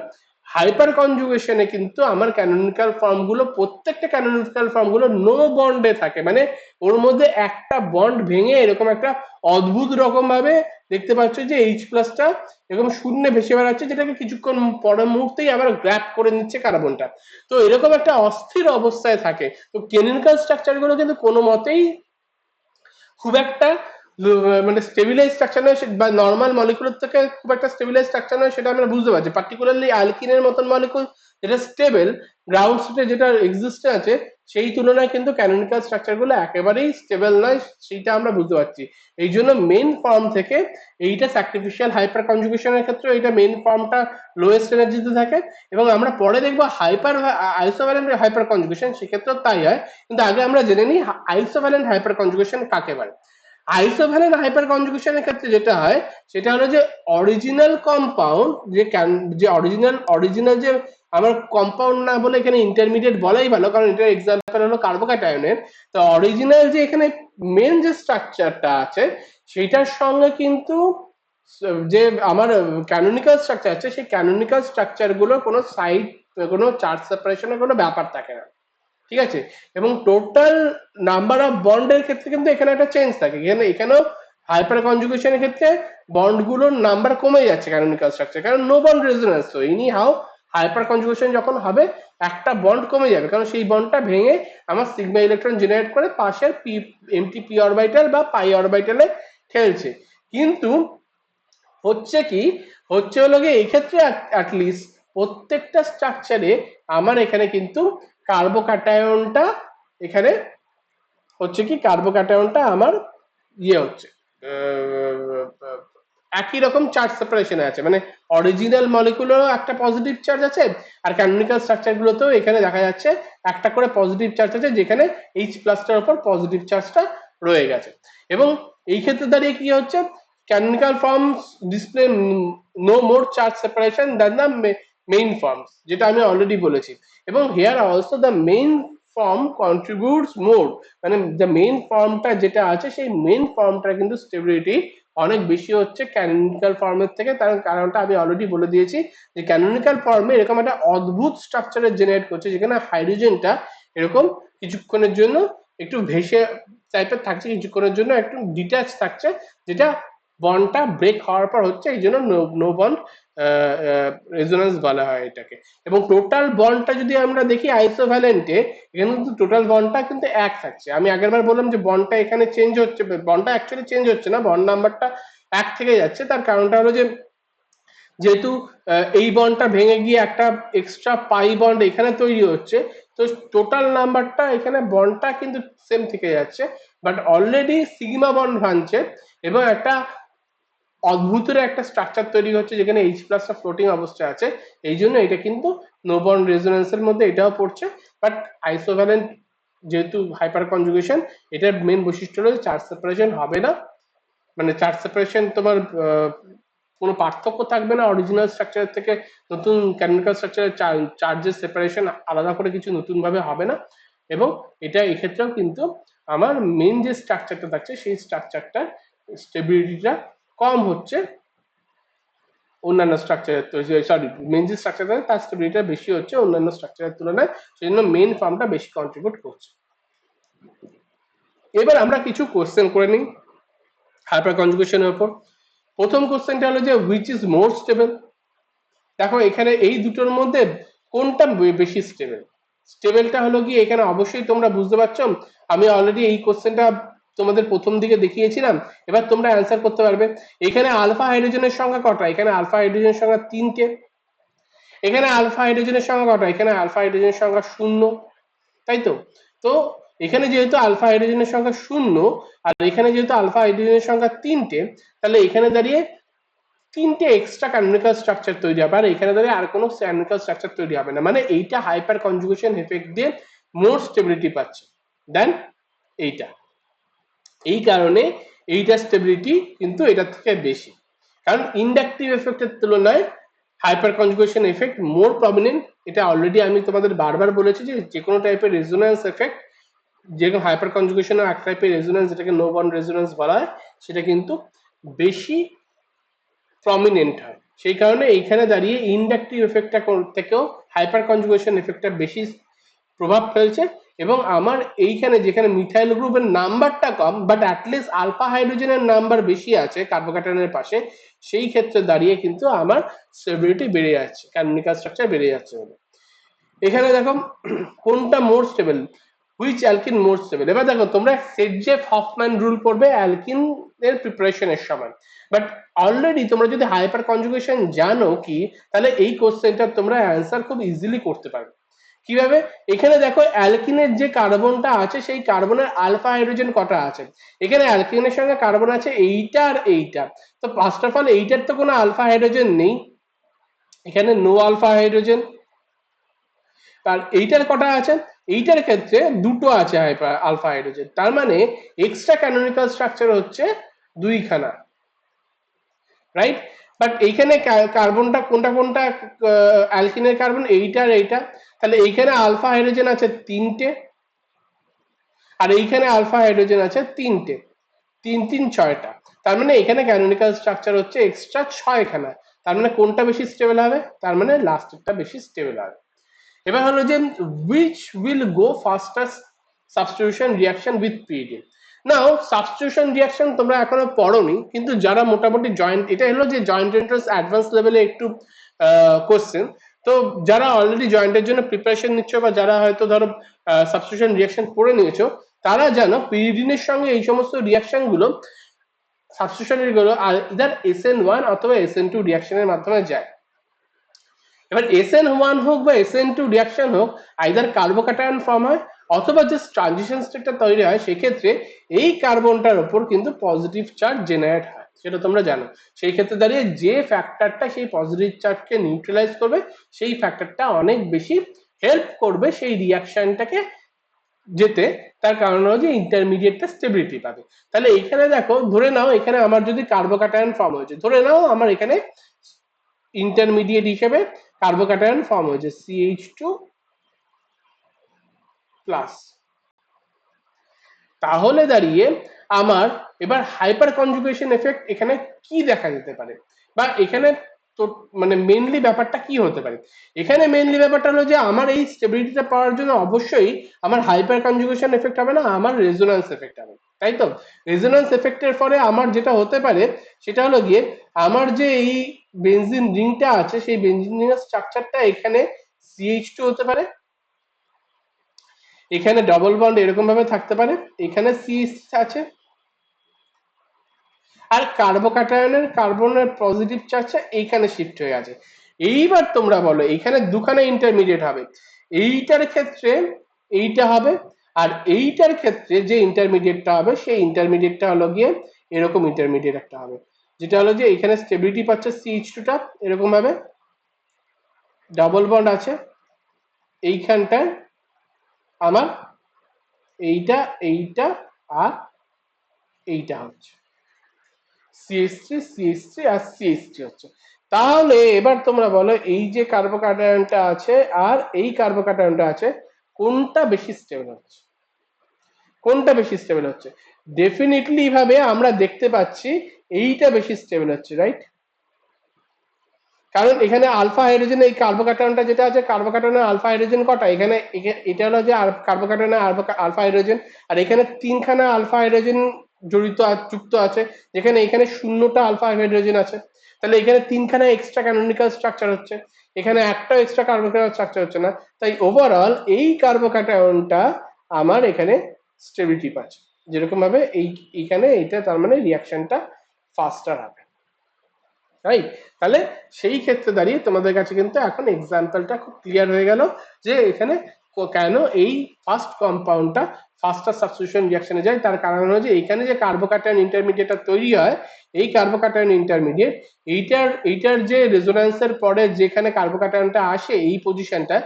হাইপার কনজুগেশনে কিন্তু আমার ক্যানোনিক্যাল ফর্ম গুলো প্রত্যেকটা ক্যানোনিক্যাল ফর্ম গুলো নো বন্ডে থাকে, মানে ওর মধ্যে একটা বন্ড ভেঙে এরকম একটা অদ্ভুত রকম ভাবে দেখতে পাচ্ছ যে এইচ প্লাসটা এরকম শূন্যে ভেসে বেড়াচ্ছে, যেটাকে কিছুক্ষণ পরের মুহূর্তেই আবার গ্র্যাপ করে নিচ্ছে কার্বনটা। তো এরকম একটা অস্থির অবস্থায় থাকে। তো ক্যানোনিক্যাল স্ট্রাকচার গুলো কিন্তু কোনো মতেই খুব একটা মানে স্টেবিলাইজ স্ট্রাকচার নয়, বা নর্মাল মলিকুলের থেকে খুব একটা স্টেবিলাইজ স্ট্রাকচার নয়, সেটা আমরা বুঝতে পারছি। পার্টিকুলারলি অ্যালকিনের মতন মলিকুল যেটা স্টেবল গ্রাউন্ড স্টেটে যেটা এক্সিস্টে আছে, সেই তুলনায় কিন্তু ক্যানোনিক্যাল স্ট্রাকচার গুলো একেবারেই স্টেবল নয়, সেটা আমরা বুঝতে পারছি। এই জন্য মেইন ফর্ম থেকে এইটা স্যাক্রিফিশিয়াল হাইপার কনজুগেশনের ক্ষেত্রে এইটা মেইন ফর্মটা লোয়েস্ট এনার্জিতে থাকে, এবং আমরা পরে দেখবো হাইপার আইসোভ্যালেন্ট হাইপার কনজুগেশন সেক্ষেত্রেও তাই হয়। কিন্তু আগে আমরা জেনে নিই আইসোভ্যালেন্ট হাইপার কনজুগেশন কাকে বলে। আইসোভ্যালেন্ট হাইপার কনজুগেশনের ক্ষেত্রে যেটা হয় সেটা হলো যে অরিজিনাল কম্পাউন্ড যে অরিজিনাল যে আমার কম্পাউন্ড না বলে এখানে ইন্টারমিডিয়েট বলাই ভালো, কারণ এটার এক্সাম্পল হলো কার্বোক্যাটায়নের। তো অরিজিনাল যে এখানে মেন যে স্ট্রাকচারটা আছে সেটার সঙ্গে কিন্তু যে আমার ক্যানোনিক্যাল স্ট্রাকচার আছে সেই ক্যানোনিক্যাল স্ট্রাকচার গুলো কোনো সাইড কোনো চার্জ সেপারেশনের কোনো ব্যাপার থাকে না, ঠিক আছে? এবং টোটাল নাম্বার অফ বন্ডের ক্ষেত্রে কিন্তু এখানে একটা চেঞ্জ থাকে, এখানেও হাইপার কনজুগেশনের ক্ষেত্রে বন্ড গুলোর নাম্বার কমে যাচ্ছে ক্যানোনিক্যাল স্ট্রাকচার, কারণ নো বন্ড রেজোন্যান্স। তো এনি হাউ হাইপার কনজুগেশন যখন হবে একটা বন্ড কমে যাবে, কারণ সেই বন্ডটা ভেঙে আমার সিগমা ইলেকট্রন জেনারেট করে পাশের এমটি পি অরবিটাল বা পাই অরবিটালে ঠেলছে। কিন্তু হচ্ছে কি হচ্ছে হলো গিয়ে এই ক্ষেত্রে অ্যাটলিস্ট প্রত্যেকটা স্ট্রাকচারে আমার এখানে কিন্তু কার্বোক্যাটায়নটা এখানে হচ্ছে কি কার্বোক্যাটায়নটা আমার ইয়ে হচ্ছে একই রকম চার্জ সেপারেশনে আছে, মানে অরিজিনাল মলিকুলেরও একটা পজিটিভ চার্জ আছে, আর ক্যানোনিক্যাল স্ট্রাকচার গুলোতেও এখানে দেখা যাচ্ছে একটা করে পজিটিভ চার্জ আছে, যেখানে এইচ প্লাসটার উপর পজিটিভ চার্জটা রয়ে গেছে। এবং এই ক্ষেত্রে দাঁড়িয়ে কি হচ্ছে, canonical forms display no more charge separation than the main forms, যেটা আমি অলরেডি বলেছি। এবং here also the main form contributes more, মানে দ্য মেইন ফর্মটা যেটা আছে সেই মেইন ফর্মটা কিন্তু স্টেবিলিটি অনেক বেশি হচ্ছে ক্যানোনিক্যাল ফর্মের থেকে। তার কারণটা আমি অলরেডি বলে দিয়েছি যে ক্যানোনিক্যাল ফর্মে এরকম একটা অদ্ভুত স্ট্রাকচারের জেনারেট করছে, যেখানে হাইড্রোজেনটা এরকম কিছুক্ষণের জন্য একটু ভেসে টাইপের থাকছে, কিছুক্ষণের জন্য একটু ডিট্যাচ থাকছে, যেটা বন্ডটা ব্রেক হওয়ার পর হচ্ছে, এই জন্য নো বন্ড রেজোন্যান্স বলা হয় এটাকে। এবং টোটাল বন্ডটা যদি আমরা দেখি আইসোভ্যালেন্টে, এখানে কিন্তু টোটাল বন্ডটা কিন্তু এক থাকছে। আমি আগেরবার বললাম যে বন্ডটা এখানে চেঞ্জ হচ্ছে, বন্ডটা অ্যাকচুয়ালি চেঞ্জ হচ্ছে না, বন্ড নাম্বারটা এক থেকে যাচ্ছে। তার কারণটা হলো যে যেহেতু এই বন্ডটা ভেঙে গিয়ে একটা এক্সট্রা পাই বন্ড এখানে তৈরি হচ্ছে, তো টোটাল নাম্বারটা এখানে বন্ডটা কিন্তু সেম থেকে যাচ্ছে, বাট অলরেডি সিগমা বন্ড ভাঙছে এবং একটা অদ্ভুতের একটা স্ট্রাকচার তৈরি হচ্ছে, যেখানে এইচ প্লাসটা ফ্লোটিং অবস্থায় আছে। এই জন্য এটা কিন্তু নো বন্ড রেজোন্যান্সের মধ্যে এটাও পড়ছে। বাট আইসোভ্যালেন্ট যেহেতু হাইপার কনজুগেশন, এটার মেন বৈশিষ্ট্য হলো চার্জ সেপারেশন হবে না, মানে চার্জ সেপারেশন তোমার কোনো পার্থক্য থাকবে না অরিজিনাল স্ট্রাকচার থেকে। নতুন কেমিক্যাল স্ট্রাকচারের চার্জের সেপারেশন আলাদা করে কিছু নতুন ভাবে হবে না। এবং এটা এক্ষেত্রেও কিন্তু আমার মেন যে স্ট্রাকচারটা থাকছে সেই স্ট্রাকচারটা স্টেবিলিটিটা কম হচ্ছে অন্যান্য স্ট্রাকচারের, সরি মেন যে স্ট্রাকচার থাকে তার স্টেবিলিটিটা বেশি হচ্ছে অন্যান্য স্ট্রাকচারের তুলনায়, সেই জন্য মেন ফর্মটা বেশি কন্ট্রিবিউট করছে। এবার আমরা কিছু কোশ্চেন করে নিই হাইপার কনজুগেশনের উপর। প্রথম কোশ্চেনটা হলো যে হুইচ ইজ মোর স্টেবল। দেখো এখানে এই দুটোর মধ্যে কোনটা বেশি স্টেবল। স্টেবলটা হলো কি, এখানে অবশ্যই তোমরা বুঝতে পারছো, আমি অলরেডি এই কোশ্চেনটা তোমাদের প্রথম দিকে দেখিয়েছিলাম, এবার তোমরা অ্যান্সার করতে পারবে। এখানে আলফা হাইড্রোজেনের সংখ্যা কটা, এখানে আলফা হাইড্রোজেনের সংখ্যা 3টে। এখানে আলফা হাইড্রোজেনের সংখ্যা কটা, এখানে আলফা হাইড্রোজেনের সংখ্যা 0, তাই তো। তো এখানে যেহেতু আলফা হাইড্রোজেনের সংখ্যা 0 আর এখানে যেহেতু আলফা হাইড্রোজেনের সংখ্যা 3টে, তাহলে এখানে দাঁড়িয়ে 3টে এক্সট্রা ক্যানোনিক্যাল স্ট্রাকচার তৈরি হবে, আর এখানে দাঁড়িয়ে আর কোনো ক্যানোনিক্যাল স্ট্রাকচার তৈরি হবে না। মানে এইটা হাইপার কনজুগেশন এফেক্ট দিয়ে মোর স্টেবিলিটি পাচ্ছে দেন এইটা। এই কারণে এইটা স্টেবিলিটি কিন্তু এটার থেকে বেশি, কারণ ইন্ডাকটিভ এফেক্টের তুলনায় হাইপার কনজুগেশন এফেক্ট মোর প্রমিনেন্ট। এটা অলরেডি আমি তোমাদের বারবার বলেছি যে কোনো টাইপের রেজোন্যান্স এফেক্ট, যেরকম হাইপার কনজুগেশনের এক টাইপের রেজোন্যান্স যেটাকে নো বন্ড রেজোন্যান্স বলা হয়, সেটা কিন্তু বেশি প্রমিনেন্ট হয়। সেই কারণে এইখানে দাঁড়িয়ে ইন্ডাকটিভ এফেক্টটা থেকেও হাইপার কনজুগেশন এফেক্টটা বেশি প্রভাব ফেলছে। এবং আমার এইখানে যেখানে মিথাইল গ্রুপের নাম্বারটা কম বাট অ্যাটলিস্ট আলফা হাইড্রোজেনের নাম্বার বেশি আছে কার্বোক্যাটায়নের পাশে, সেই ক্ষেত্রে দাঁড়িয়ে কিন্তু আমার স্টেবিলিটি বেড়ে যাচ্ছে, ক্যানোনিক্যাল স্ট্রাকচার বেড়ে যাচ্ছে। এখানে দেখো কোনটা মোর stable, which alkyne more stable. এবার দেখো তোমরা সেটজেফ হফম্যান রুল পড়বে অ্যালকিন এর প্রিপারেশনের সময়, বাট অলরেডি তোমরা যদি হাইপার কনজুগেশন জানো কি, তাহলে এই কোশ্চেনটা তোমরা অ্যান্সার খুব ইজিলি করতে পারবে। কিভাবে, এখানে দেখো অ্যালকিনের যে কার্বনটা আছে সেই কার্বনের আলফা হাইড্রোজেন কটা আছে। এখানে অ্যালকিনের সঙ্গে কার্বন আছে এইটা আর এইটা, তো ফার্স্ট অফ অল এইটার তো কোনো আলফা হাইড্রোজেন নেই, এখানে নো আলফা হাইড্রোজেন। আর এইটার কটা আছে, এইটার ক্ষেত্রে দুটো আছে আলফা হাইড্রোজেন, তার মানে এক্সট্রা ক্যানোনিক্যাল স্ট্রাকচার হচ্ছে দুইখানা, রাইট। বাট এইখানে কার্বনটা কোনটা কোনটা, অ্যালকিনের কার্বন এইটা আর এইটা, তাহলে এইখানে আলফা হাইড্রোজেন আছে 3টে আর এইখানে আলফা হাইড্রোজেন আছে 3টে, 3 3 6টা। তার মানে এখানে ক্যানোনিক্যাল স্ট্রাকচার হচ্ছে এক্সট্রা 6খানা। তার মানে কোনটা বেশি স্টেবল হবে, তার মানে লাস্টেরটা বেশি স্টেবল হবে। এবার হলো যে which will go faster substitution reaction with pyridine। Now substitution reaction তোমরা এখনো পড়োনি, কিন্তু যারা মোটামুটি জয়েন্ট, এটা হলো যে জয়েন্ট এন্ট্রান্স অ্যাডভান্স লেভেলে একটু কোশ্চেন, তো যারা অলরেডি জয়েন্টের জন্য প্রিপারেশন নিচ্ছ বা যারা হয়তো ধরো সাবস্টিটিউশন রিঅ্যাকশন পড়ে নিয়েছো, তারা জানো পিরিডিনের সঙ্গে এই সমস্ত রিঅ্যাকশন গুলো সাবস্টিটিউশনের গুলো ইদার SN1 অথবা SN2 রিঅ্যাকশনের মাধ্যমে যায়। এবার SN1 হোক বা SN2 রিঅ্যাকশন হোক, আইদার কার্বোক্যাটায়ন ফর্ম হয় অথবা যে ট্রানজিশন স্টেটটা তৈরি হয় সেক্ষেত্রে এই কার্বনটার উপর কিন্তু পজিটিভ চার্জ জেনারেট হয়, সেটা তোমরা জানো। সেই ক্ষেত্রে দাঁড়িয়ে যে ফ্যাক্টরটা সেই পজিটিভ চার্জকে নিউট্রালাইজ করবে সেই ফ্যাক্টরটা অনেক বেশি হেল্প করবে সেই রিয়াকশনটাকে যেতে, তার কারণ হলো যে ইন্টারমিডিয়েটটা স্টেবিলিটি পাবে। তাহলে এখানে দেখো, ধরে নাও এখানে আমার যদি কার্বোক্যাটায়ন ফর্ম হয়েছে, ধরে নাও আমার এখানে ইন্টারমিডিয়েট হিসেবে কার্বোক্যাটায়ন ফর্ম হয়েছে CH2 প্লাস, তাহলে দাঁড়িয়ে আমার এবার হাইপার কনজুগেশন এফেক্ট এখানে কি দেখা যেতে পারে, বা এখানে তো মানে মেইনলি ব্যাপারটা কি হতে পারে। এখানে মেইনলি ব্যাপারটা হলো যে আমার এই স্টেবিলিটিটা পাওয়ার জন্য অবশ্যই আমার হাইপার কনজুগেশন এফেক্ট হবে না, আমার রেজোন্যান্স এফেক্ট হবে, তাই তো। রেজোন্যান্স এফেক্টের ফলে আমার যেটা হতে পারে সেটা হলো গিয়ে আমার যে এই বেনজিন রিংটা আছে সেই বেনজিন রিংয়ের স্ট্রাকচারটা এখানে CH2 হতে পারে, এখানে ডবল বন্ড এরকম ভাবে থাকতে পারে, এখানে CH আছে, আর কার্বোক্যাটায়নের কার্বনের পজিটিভ চার্জটা এইখানে শিফট হয়ে আছে। এইবার তোমরা বলো এইখানে দুখানে ইন্টারমিডিয়েট হবে, এইটার ক্ষেত্রে এইটা হবে, আর এইটার ক্ষেত্রে যে ইন্টারমিডিয়েটটা হবে সেই ইন্টারমিডিয়েটটা হলো গিয়ে এরকম ইন্টারমিডিয়েট একটা হবে, যেটা হলো যে এখানে স্টেবিলিটি পাচ্ছে CH2টা এরকম ভাবে, ডাবল বন্ড আছে এইখানটায় আমার, এইটা এইটা আর এইটা হচ্ছে CH3 আর CH3 হচ্ছে। তাহলে এবার তোমরা বলো এই যে কার্বোক্যাটায়নটা আছে আর এই কার্বোক্যাটায়নটা আছে কোনটা বেশি স্টেবল হচ্ছে, কোনটা বেশি স্টেবল হচ্ছে? ডেফিনেটলি ভাবে আমরা দেখতে পাচ্ছি এইটা বেশি স্টেবল হচ্ছে, রাইট? কারণ এখানে আলফা হাইড্রোজেন, এই কার্বোক্যাটায়নটা যেটা আছে কার্বোক্যাটায়নের আলফা হাইড্রোজেন কটা, এখানে এটা হলো যে কার্বোক্যাটায়নের আলফা হাইড্রোজেন, আর এখানে তিনখানা আলফা হাইড্রোজেন জড়িত যুক্ত আছে, যেখানে এখানে শূন্যটা আলফা হাইড্রোজেন আছে। তাহলে এখানে তিনখানা এক্সট্রা ক্যানোনিক্যাল স্ট্রাকচার হচ্ছে, এখানে একটাও এক্সট্রা কার্বোক্যাটায়ন স্ট্রাকচার হচ্ছে না, তাই ওভারঅল এই কার্বোক্যাটায়নটা আমার এখানে স্টেবিলিটি পাচ্ছে, যেরকম ভাবে এইখানে এইটা, তার মানে রিয়াকশনটা ফাস্টার হবে, রাইট? তাহলে সেই ক্ষেত্রে দাঁড়িয়ে তোমাদের কাছে কিন্তু এখন এক্সাম্পলটা খুব ক্লিয়ার হয়ে গেল যে এখানে কেন এই ফার্স্ট কম্পাউন্ডটা ফাস্টার সাবস্টিটিউশন রিঅ্যাকশনে যায়। তার কারণ হলো যে এখানে যে কার্বোক্যাটায়ন ইন্টারমিডিয়েটটা তৈরি হয়, এই কার্বোক্যাটায়ন ইন্টারমিডিয়েট এইটার যে রেজোন্যান্সের পরে যেখানে কার্বোক্যাটায়নটা আসে এই পজিশনটা,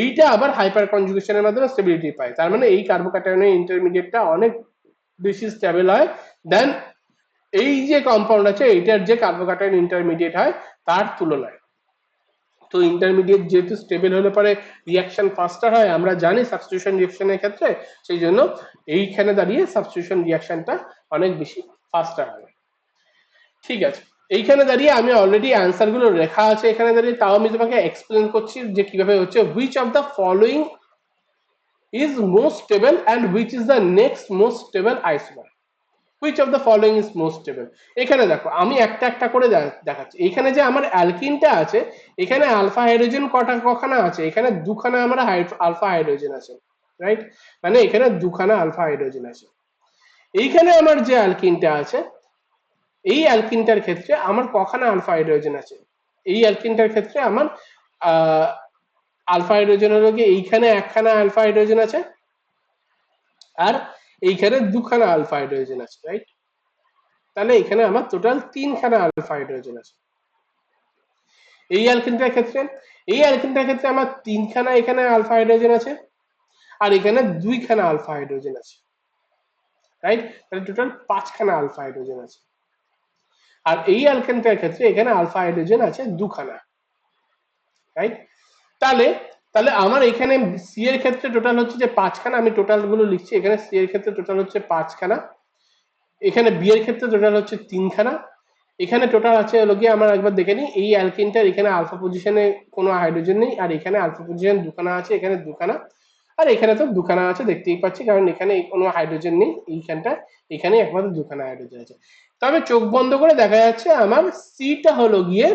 এইটা আবার হাইপার কনজুগেশনের মাধ্যমে স্টেবিলিটি পায়। তার মানে এই কার্বোক্যাটায়নের ইন্টারমিডিয়েটটা অনেক বেশি স্টেবল হয় দেন এই যে কম্পাউন্ড আছে এইটার যে কার্বোক্যাটায়ন ইন্টারমিডিয়েট হয় তার তুলনায়। তো ইন্টারমিডিয়েট যেহেতু স্টেবল হলে পরে রিয়াকশন ফাস্টার হয়, আমরা জানি সাবস্টিটিউশন রিয়াকশনের ক্ষেত্রে, সেই জন্য এইখানে দাঁড়িয়ে সাবস্টিটিউশন রিয়াকশনটা অনেক বেশি ফাস্টার হবে। ঠিক আছে, এইখানে দাঁড়িয়ে আমি অলরেডি অ্যান্সার গুলো লেখা আছে এখানে দাঁড়িয়ে, তাও আমি তোমাকে এক্সপ্লেন করছি যে কিভাবে হচ্ছে। Which of the following is most stable and which is the next most stable isomer. which of the following is most stable? এখানে দেখো আমি একটা একটা করে দেখাচ্ছি। এখানে যে আমার অ্যালকিনটা আছে, এখানে আলফা হাইড্রোজেন কখানা আছে, এখানে দুখানা আমার আলফা হাইড্রোজেন আছে, রাইট? মানে এখানে দুখানা আলফা হাইড্রোজেন আছে। এইখানে আমার যে অ্যালকিনটা আছে, এই অ্যালকিনটার ক্ষেত্রে আমার কখানা আলফা হাইড্রোজেন আছে? এই অ্যালকিনটার ক্ষেত্রে আমার আলফা হাইড্রোজেন হলো কি এইখানে একখানা আলফা হাইড্রোজেন আছে আর এইখানে দুখানা আলফা হাইড্রোজেন আছে, রাইট? তাহলে এখানে আমার টোটাল তিনখানা আলফা হাইড্রোজেন আছে। এই অ্যালকিনটার ক্ষেত্রে আমার তিনখানা এখানে আলফা হাইড্রোজেন আছে আর এখানে দুইখানা আলফা হাইড্রোজেন আছে, রাইট? তাহলে টোটাল পাঁচখানা আলফা হাইড্রোজেন আছে। আর এই অ্যালকিনটার ক্ষেত্রে এখানে আলফা হাইড্রোজেন আছে দুখানা, রাইট? তাহলে তাহলে আমার এখানে সি এর ক্ষেত্রে টোটাল হচ্ছে যে পাঁচখানা, আমি টোটাল গুলো লিখছি, এখানে সি এর ক্ষেত্রে টোটাল হচ্ছে পাঁচখানা, এখানে বি এর ক্ষেত্রে টোটাল হচ্ছে তিনখানা, এখানে টোটাল আছে হলো গিয়ে আমরা একবার দেখে নিই, এই অ্যালকিনটার এখানে আলফা পজিশনে কোনো হাইড্রোজেন নেই আর এখানে আলফা পজিশন দুখানা আছে, এখানে দুখানা আর এখানে তো দুখানা আছে দেখতেই পাচ্ছি, কারণ এখানে কোনো হাইড্রোজেন নেই এইখানটা, এখানে একমাত্র দুখানা হাইড্রোজেন আছে। তবে চোখ বন্ধ করে দেখা যাচ্ছে আমার সিটা হলো গিয়ে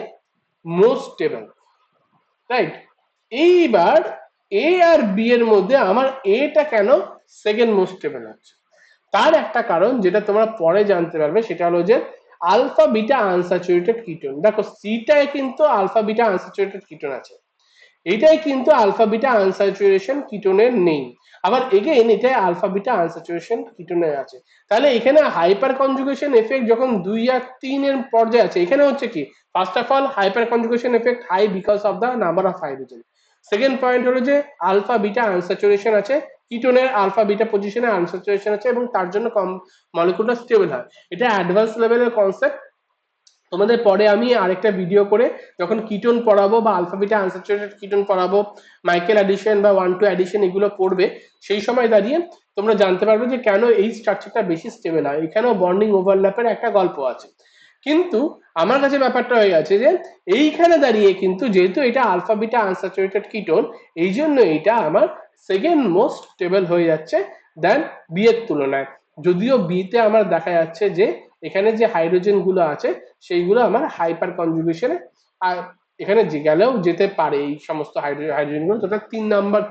মোস্ট স্টেবল, রাইট? এইবার এ আর বি এর মধ্যে আমার এটা কেন সেকেন্ড মোস্ট স্টেবল হচ্ছে, তার একটা কারণ যেটা তোমরা পরে জানতে পারবে, সেটা হলো যে আলফা বিটা আনস্যাচুরেটেড কিটোন। দেখো সিটায় কিন্তু আলফা বিটা আনস্যাচুরেটেড কিটোন আছে, এটাই কিন্তু আলফা বিটা আনস্যাচুরেশন কিটোনের নেই। আবার এগেইন এটাই আলফা বিটা আনস্যাচুরেশন কিটোনের আছে। তাহলে এখানে হাইপার কনজুগেশন এফেক্ট যখন 2 আর 3 এর পর্যায়ে আছে, এখানে হচ্ছে কি first of all hyper conjugation effect high because of the number of hydrogen. Second point হলো যে আলফা বিটা আনস্যাচুরেশন আছে, কিটোনের আলফা বিটা পজিশনে আনস্যাচুরেশন আছে এবং তার জন্য মলিকুলটা স্টেবল হয়। এটা অ্যাডভান্স লেভেলের কনসেপ্ট। তোমাদের পরে আমি আরেকটা ভিডিও করে যখন কিটোন পড়াবো বা আলফা বিটা আনস্যাচুরেটেড কিটোন পড়াবো, মাইকেল অ্যাডিশন বা 1,2 অ্যাডিশন এগুলো পড়বে, সেই সময় দাঁড়িয়ে তোমরা জানতে পারবে যে কেন এই স্ট্রাকচারটা বেশি স্টেবল হয়। এখানেও বন্ডিং ওভারল্যাপের একটা গল্প আছে। কিন্তু আমার কাছে ব্যাপারটা হয়ে গেছে যে এইখানে দাঁড়িয়ে কিন্তু যেহেতু এটা আলফা বিটা আনস্যাচুরেটেড কিটোন, এই জন্য এটা আমার সেকেন্ড মোস্ট স্টেবল হয়ে যাচ্ছে দেন বি এর তুলনায়। যদিও বিতে আমার দেখা যাচ্ছে যে এখানে যে হাইড্রোজেন গুলো আছে সেইগুলো আমার হাইপার কনজুগেশনে আর এখানে গেলেও যেতে পারে। এই সমস্ত হাইড্রোজেন গুলো টোটাল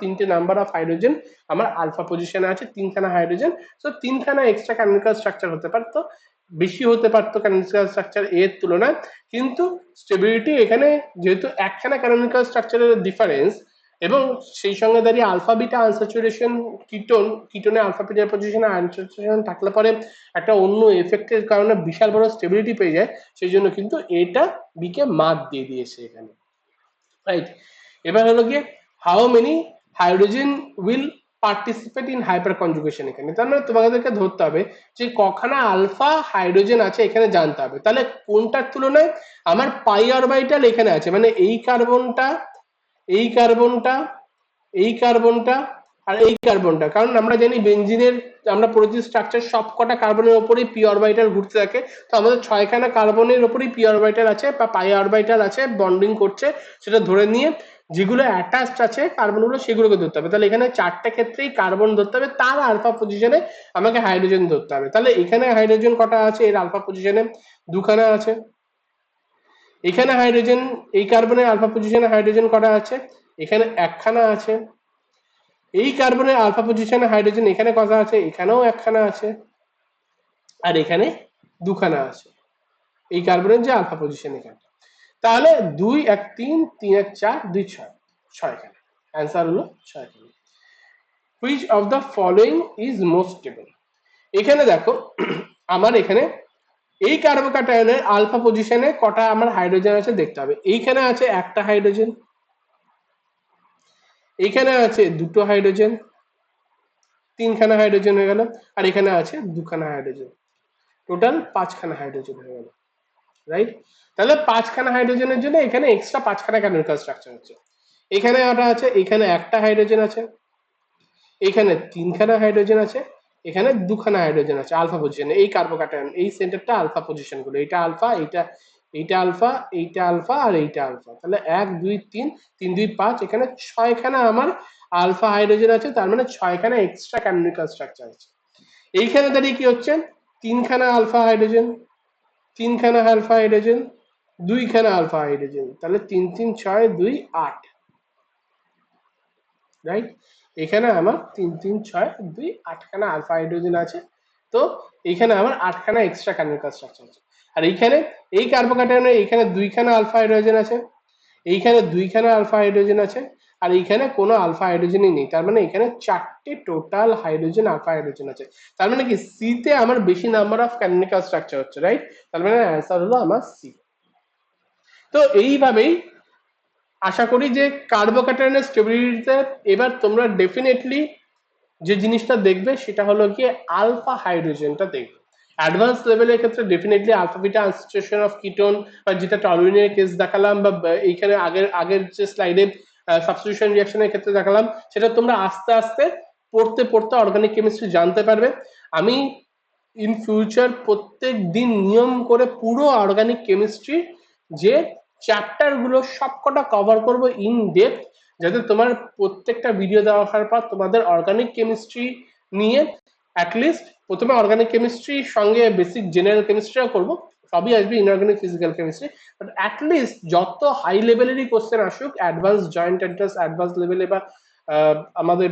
তিনটে নাম্বার অফ হাইড্রোজেন আমার আলফা পজিশনে আছে, তিনখানা হাইড্রোজেন। তো তিনখানা এক্সট্রা ক্যানোনিকাল স্ট্রাকচার হতে পারতো, বেশি হতে পারতো ক্যানোনিকাল স্ট্রাকচার এর তুলনায়। কিন্তু স্টেবিলিটি এখানে যেহেতু একখানা ক্যানোনিকাল স্ট্রাকচারের ডিফারেন্স এবং সেই সঙ্গে দাঁড়িয়ে আলফা বিটা আনস্যাচুরেশন কিটোনে আলফা বিটা পজিশনে আনস্যাচুরেশন থাকলে পরে একটা অন্য এফেক্টের কারণে বিশাল বড় স্টেবিলিটি পেয়ে যায়, সেই জন্য কিন্তু এটা বিকে মার্ক দিয়ে দিয়েছে এখানে, রাইট। এবার হলো গিয়ে how many hydrogen will participate in hyper conjugation. এখানে তার মানে তোমাদেরকে ধরতে হবে যে কখানা আলফা হাইড্রোজেন আছে এখানে জানতে হবে। তাহলে কোনটার তুলনায় আমার পাই অরবিটাল এখানে আছে, মানে এই কার্বনটা, এই কার্বনটা, এই কার্বনটা আর এই কার্বনটা। কারণ আমরা জানি বেনজিনের আমরা পড়েছি স্ট্রাকচার সব কটা কার্বনের উপরেই পি অরবিটাল ঘুরতে থাকে। তো আমাদের 6খানা কার্বনের উপরেই পি অরবিটাল আছে বা পাই অরবিটাল আছে, বন্ডিং করছে, সেটা ধরে নিয়ে যেগুলো অ্যাটাচড আছে কার্বনগুলো সেগুলোকে ধরতে হবে। তাহলে এখানে 4টে ক্ষেত্রেই কার্বন ধরতে হবে, তার আলফা পজিশনে আমাকে হাইড্রোজেন ধরতে হবে। তাহলে এখানে হাইড্রোজেন কটা আছে এর আলফা পজিশনে? 2খানা আছে। এখানে হাইড্রোজেন, এই কার্বনের আলফা পজিশনে হাইড্রোজেন কটা আছে? এখানে 1খানা আছে। এই কার্বনের আলফা পজিশনে হাইড্রোজেন এখানে কটা আছে? এখানেও 1খানা আছে। আর এখানে 2খানা আছে এই কার্বনের যে আলফা পজিশন এখানে। তাহলে 2 1 3 3 1 4 2 6, 6খানা। অ্যান্সার হলো 6খানা। Which of the following is most stable? এখানে দেখো আমার এখানে এই কার্বোক্যাটায়নের আলফা পজিশনে কটা আমার হাইড্রোজেন আছে দেখতে হবে। এইখানে আছে একটা হাইড্রোজেন, এইখানে আছে দুটো হাইড্রোজেন, 3খানা হাইড্রোজেন হয়ে গেল, আর এখানে আছে 2খানা হাইড্রোজেন, টোটাল 5খানা হাইড্রোজেন হয়ে গেল, রাইট। তাহলে 5খানা হাইড্রোজেনের জন্য এখানে এক্সট্রা 5খানা কেমিক্যাল স্ট্রাকচার হচ্ছে। এখানে একটা আছে, এখানে একটা হাইড্রোজেন আছে, এখানে 3খানা হাইড্রোজেন আছে, এখানে 2খানা হাইড্রোজেন আছে আলফা পজিশনে। এই কার্বোক্যাটায়ন এই সেন্টারটা আলফা পজিশন গুলো, এটা আলফা, এইটা আলফা, এইটা আলফা আর এইটা আলফা। তাহলে 1 2 3 3 2 5, এখানে 6খানা আমার আলফা হাইড্রোজেন আছে, তার মানে 6খানা এক্সট্রা কেমিক্যাল স্ট্রাকচার আছে। এইখানে দাঁড়িয়ে কি হচ্ছে? 3খানা আলফা হাইড্রোজেন, 3খানা আলফা হাইড্রোজেন, 2খানা আলফা হাইড্রোজেন। তাহলে 3 3 6 2 8, রাইট। এখানে আমার 3 3 6 2 8খানা আলফা হাইড্রোজেন আছে। তো এখানে আমার 8খানা এক্সট্রা কেমিক্যাল স্ট্রাকচার আছে। আর এইখানে এই কার্বোক্যাটায়নের এখানে 2খানা আলফা হাইড্রোজেন আছে, এইখানে 2খানা আলফা হাইড্রোজেন আছে, আর এইখানে কোনো আলফা হাইড্রোজেনই নেই। তার মানে এখানে 4টে টোটাল হাইড্রোজেন আলফা হাইড্রোজেন আছে। তার মানে কি সি তে আমার বেশি নাম্বার অফ কেমিক্যাল স্ট্রাকচার হচ্ছে, রাইট। তার মানে অ্যান্সার হলো আমার সি। তো এইভাবেই আশা করি যে কার্বোক্যাটায়নের স্টেবিলিটিতে এবার তোমরা ডেফিনেটলি যে জিনিসটা দেখবে সেটা হলো গিয়ে আলফা হাইড্রোজেনটা দেখবে। অ্যাডভান্স লেভেলের ক্ষেত্রে definitely alpha beta unsaturation of ketone বা যেটা টলুইনের কেস দেখালাম বা এইখানে আগের আগের যে স্লাইডে সাবস্টিটিউশন রিঅ্যাকশনের ক্ষেত্রে দেখালাম, সেটা তোমরা আস্তে আস্তে পড়তে পড়তে অর্গানিক কেমিস্ট্রি জানতে পারবে। আমি ইন ফিউচার প্রত্যেক দিন নিয়ম করে পুরো অর্গানিক কেমিস্ট্রি যে চ্যাপ্টার গুলো সবকটা কভার করব ইন ডেপথ, যাতে তোমার প্রত্যেকটা ভিডিও দেওয়ার পর তোমাদের অর্গানিক কেমিস্ট্রি নিয়ে অ্যাটলিস্ট প্রথমে অর্গানিক কেমিস্ট্রির সঙ্গে বেসিক জেনারেল কেমিস্ট্রিও করব, সবই আসবে inorganic physical chemistry, but at least যত হাই লেভেলেরই কোশ্চেন আসুক অ্যাডভান্স জয়েন্ট এন্ট্রান্স অ্যাডভান্স লেভেলে বা আমাদের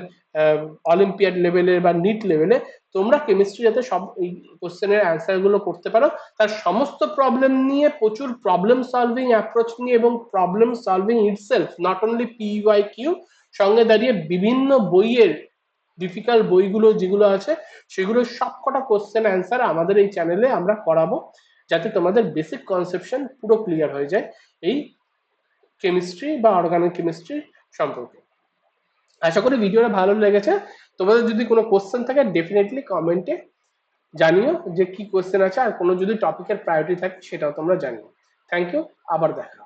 অলিম্পিয়াড লেভেলে বা নিট লেভেলে, তোমরা কেমিস্ট্রি যাতে সব এই কোশ্চেনের অ্যান্সার গুলো করতে পারো, তার সমস্ত প্রবলেম নিয়ে প্রচুর প্রবলেম সলভিং অ্যাপ্রোচ নিয়ে এবং problem solving itself, not only PYQ, সঙ্গে দাঁড়িয়ে বিভিন্ন বইয়ের ডিফিকাল্ট বইগুলো যেগুলো আছে সেগুলো সবকটা কোশ্চেন অ্যান্সার আমাদের এই চ্যানেলে আমরা করাবো, যাতে তোমাদের বেসিক কনসেপশন পুরো ক্লিয়ার হয়ে যায় এই কেমিস্ট্রি বা অর্গানিক কেমিস্ট্রি সম্পর্কে। আশা করি ভিডিওটা ভালো লেগেছে। তোমাদের যদি কোনো কোশ্চেন থাকে ডেফিনেটলি কমেন্টে জানিও যে কি কোশ্চেন আছে, আর কোনো যদি টপিকের প্রায়োরিটি থাকে সেটাও তোমরা জানিও। থ্যাংক ইউ, আবার দেখা।